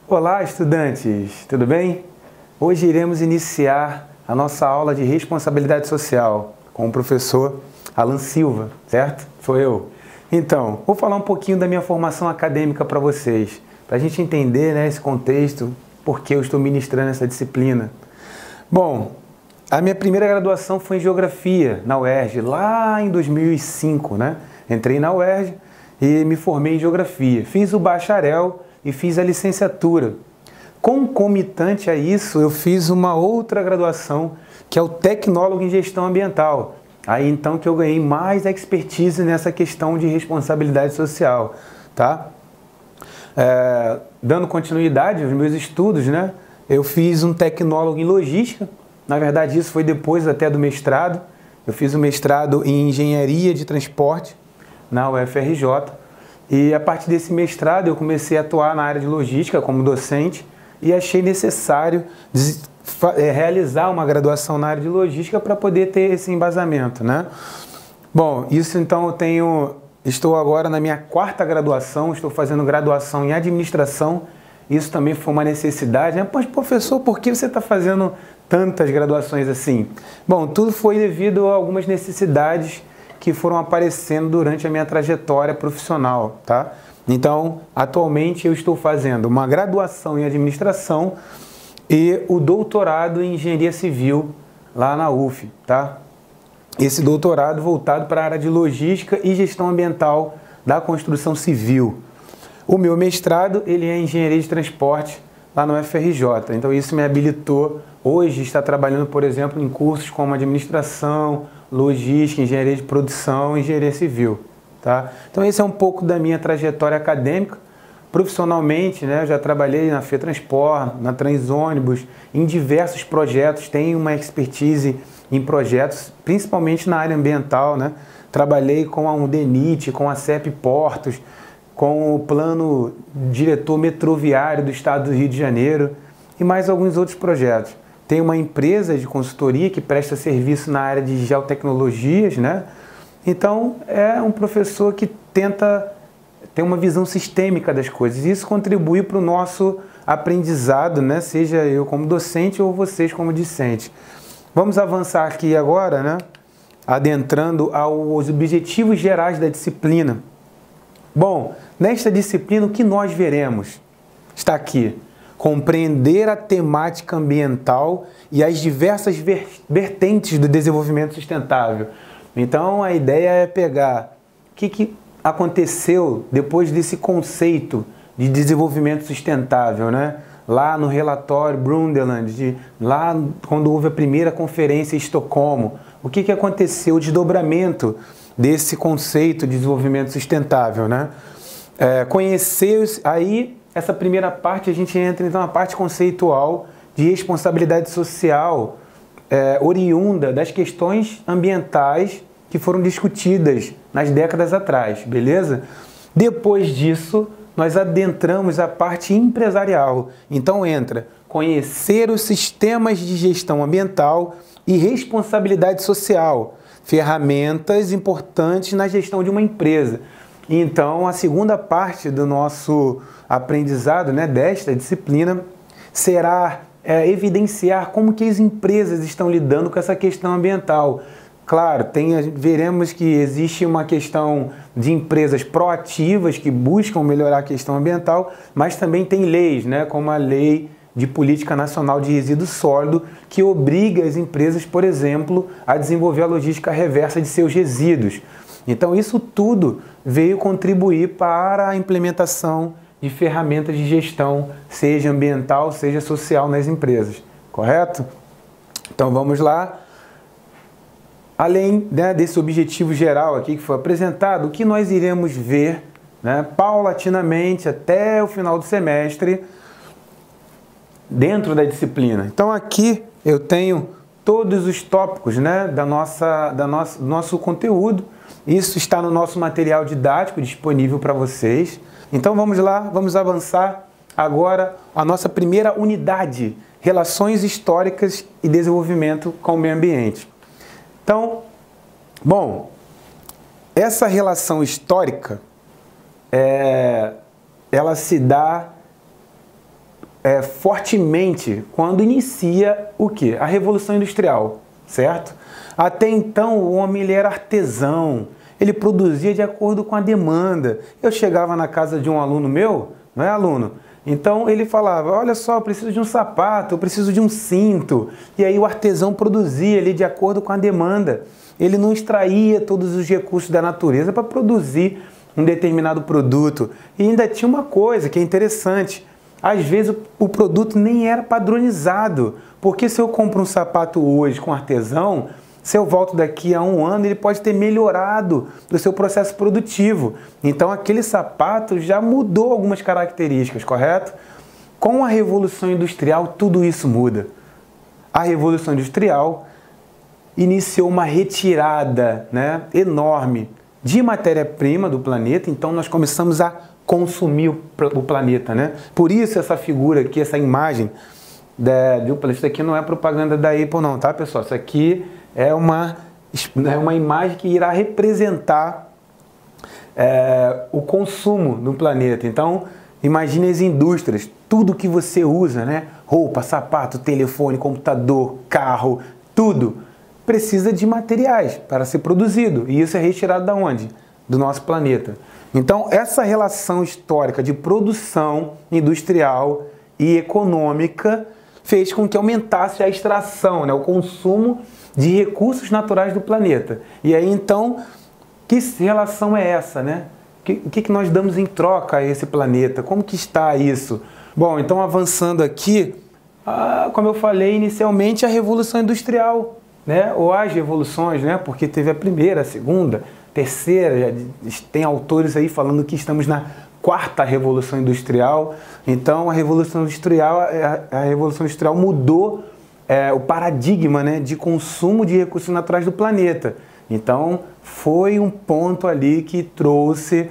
Olá, estudantes, tudo bem? Hoje iremos iniciar a nossa aula de responsabilidade social com o professor Alan Silva, certo? Sou eu. Então, vou falar um pouquinho da minha formação acadêmica para vocês, para a gente entender, né, esse contexto, por que eu estou ministrando essa disciplina. Bom, a minha primeira graduação foi em Geografia, na UERJ, lá em 2005, né? Entrei na UERJ e me formei em Geografia. Fiz o bacharel e fiz a licenciatura. Concomitante a isso, eu fiz uma outra graduação, que é o Tecnólogo em Gestão Ambiental. Aí então que eu ganhei mais expertise nessa questão de responsabilidade social, tá? Dando continuidade aos meus estudos, né? Eu fiz um tecnólogo em logística. Na verdade, isso foi depois até do mestrado. Eu fiz o mestrado em engenharia de transporte na UFRJ. E a partir desse mestrado eu comecei a atuar na área de logística como docente e achei necessário realizar uma graduação na área de logística para poder ter esse embasamento, né? Bom, isso então estou agora na minha quarta graduação, estou fazendo graduação em administração. Isso também foi uma necessidade, né? Mas, professor, por que você está fazendo tantas graduações assim? Bom, tudo foi devido a algumas necessidades que foram aparecendo durante a minha trajetória profissional, tá? Então, atualmente eu estou fazendo uma graduação em administração e o doutorado em engenharia civil lá na UF, tá? Esse doutorado voltado para a área de logística e gestão ambiental da construção civil. O meu mestrado, ele é em engenharia de transporte lá no UFRJ. Então, isso me habilitou hoje a estar trabalhando, por exemplo, em cursos como administração, logística, engenharia de produção, engenharia civil, tá? Então esse é um pouco da minha trajetória acadêmica. Profissionalmente, né, eu já trabalhei na FETransport, na Transônibus, em diversos projetos, tenho uma expertise em projetos, principalmente na área ambiental, né? Trabalhei com a Undenit, com a CEP Portos, com o Plano Diretor Metroviário do Estado do Rio de Janeiro e mais alguns outros projetos. Tem uma empresa de consultoria que presta serviço na área de geotecnologias, né? Então, é um professor que tenta ter uma visão sistêmica das coisas. Isso contribui para o nosso aprendizado, né? Seja eu como docente ou vocês como discente. Vamos avançar aqui agora, né? Adentrando aos objetivos gerais da disciplina. Bom, nesta disciplina, o que nós veremos? Está aqui. Compreender a temática ambiental e as diversas vertentes do desenvolvimento sustentável. Então, a ideia é pegar o que aconteceu depois desse conceito de desenvolvimento sustentável, né? Lá no relatório Brundtland, lá quando houve a primeira conferência em Estocolmo, o que aconteceu, o desdobramento desse conceito de desenvolvimento sustentável, né? Conhecer aí. Essa primeira parte a gente entra então na parte conceitual de responsabilidade social oriunda das questões ambientais que foram discutidas nas décadas atrás, beleza? Depois disso, nós adentramos a parte empresarial. Então entra conhecer os sistemas de gestão ambiental e responsabilidade social, ferramentas importantes na gestão de uma empresa. Então, a segunda parte do nosso aprendizado, né, desta disciplina será evidenciar como que as empresas estão lidando com essa questão ambiental. Claro, veremos que existe uma questão de empresas proativas que buscam melhorar a questão ambiental, mas também tem leis, né, como a Lei de Política Nacional de Resíduo Sólido, que obriga as empresas, por exemplo, a desenvolver a logística reversa de seus resíduos. Então, isso tudo veio contribuir para a implementação de ferramentas de gestão, seja ambiental, seja social nas empresas, correto? Então, vamos lá. Além, né, desse objetivo geral aqui que foi apresentado, o que nós iremos ver, né, paulatinamente até o final do semestre dentro da disciplina. Então, aqui eu tenho todos os tópicos, né, do nosso conteúdo. Isso está no nosso material didático disponível para vocês. Então vamos lá, vamos avançar agora a nossa primeira unidade, Relações Históricas e Desenvolvimento com o Meio Ambiente. Então, bom, essa relação histórica, ela se dá fortemente quando inicia o quê? A Revolução Industrial, certo? Até então o homem ele era artesão, ele produzia de acordo com a demanda. Eu chegava na casa de um aluno meu, não é aluno? Então ele falava, olha só, eu preciso de um sapato, eu preciso de um cinto. E aí o artesão produzia ali de acordo com a demanda. Ele não extraía todos os recursos da natureza para produzir um determinado produto. E ainda tinha uma coisa que é interessante. Às vezes o produto nem era padronizado. Porque se eu compro um sapato hoje com artesão, se eu volto daqui a um ano, ele pode ter melhorado o seu processo produtivo. Então, aquele sapato já mudou algumas características, correto? Com a Revolução Industrial, tudo isso muda. A Revolução Industrial iniciou uma retirada, né, enorme de matéria-prima do planeta. Então, nós começamos a consumir o planeta, né? Por isso, essa figura aqui, essa imagem do planeta, isso aqui não é propaganda da Apple não, tá, pessoal? Isso aqui é uma imagem que irá representar o consumo no planeta. Então, imagine as indústrias, tudo que você usa, né? Roupa, sapato, telefone, computador, carro, tudo precisa de materiais para ser produzido. E isso é retirado da onde? Do nosso planeta. Então, essa relação histórica de produção industrial e econômica fez com que aumentasse a extração, né? O consumo de recursos naturais do planeta. E aí, então, que relação é essa, né? O que nós damos em troca a esse planeta? Como que está isso? Bom, então, avançando aqui, como eu falei inicialmente, a Revolução Industrial, né? Ou as revoluções, né? Porque teve a primeira, a segunda, terceira, tem autores aí falando que estamos na quarta Revolução Industrial. Então, a Revolução Industrial mudou o paradigma, né, de consumo de recursos naturais do planeta. Então, foi um ponto ali que trouxe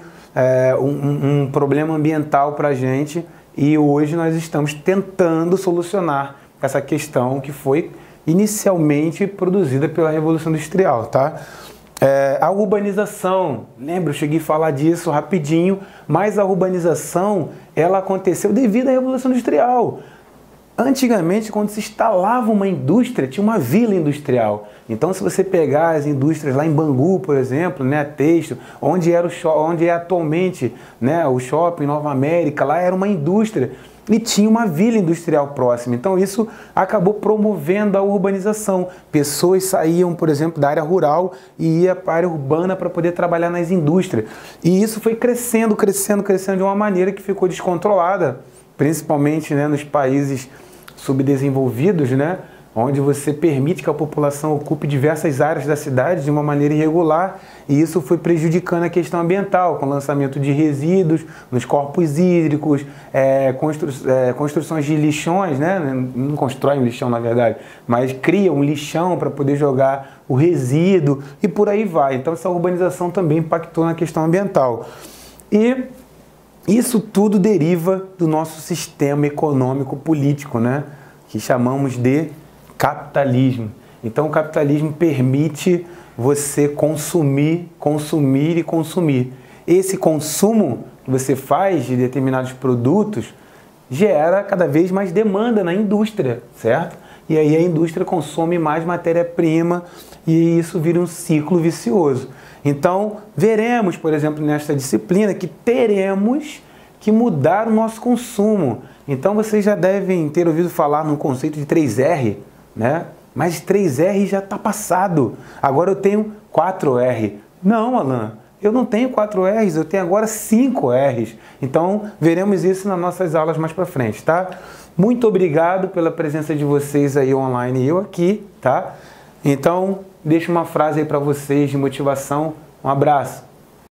um problema ambiental para a gente, e hoje nós estamos tentando solucionar essa questão que foi inicialmente produzida pela Revolução Industrial, tá? A urbanização, lembra, eu cheguei a falar disso rapidinho, mas a urbanização, ela aconteceu devido à Revolução Industrial. Antigamente, quando se instalava uma indústria, tinha uma vila industrial. Então, se você pegar as indústrias lá em Bangu, por exemplo, né, Têxtil, onde é atualmente, né, o shopping Nova América, lá era uma indústria e tinha uma vila industrial próxima. Então, isso acabou promovendo a urbanização. Pessoas saíam, por exemplo, da área rural e iam para a área urbana para poder trabalhar nas indústrias. E isso foi crescendo, crescendo, crescendo de uma maneira que ficou descontrolada, principalmente, né, nos países subdesenvolvidos, né, onde você permite que a população ocupe diversas áreas da cidade de uma maneira irregular, e isso foi prejudicando a questão ambiental, com o lançamento de resíduos nos corpos hídricos, construções de lixões, né, não constrói um lixão na verdade, mas cria um lixão para poder jogar o resíduo e por aí vai. Então essa urbanização também impactou na questão ambiental. E isso tudo deriva do nosso sistema econômico-político, né, que chamamos de capitalismo. Então, o capitalismo permite você consumir, consumir e consumir. Esse consumo que você faz de determinados produtos gera cada vez mais demanda na indústria, certo? E aí a indústria consome mais matéria-prima e isso vira um ciclo vicioso. Então, veremos, por exemplo, nesta disciplina que teremos que mudar o nosso consumo. Então, vocês já devem ter ouvido falar no conceito de 3R, né? Mas 3R já está passado. Agora eu tenho 4R. Não, Alan, eu não tenho 4Rs, eu tenho agora 5Rs. Então, veremos isso nas nossas aulas mais para frente, tá? Muito obrigado pela presença de vocês aí online e eu aqui, tá? Então, deixo uma frase aí para vocês de motivação. Um abraço.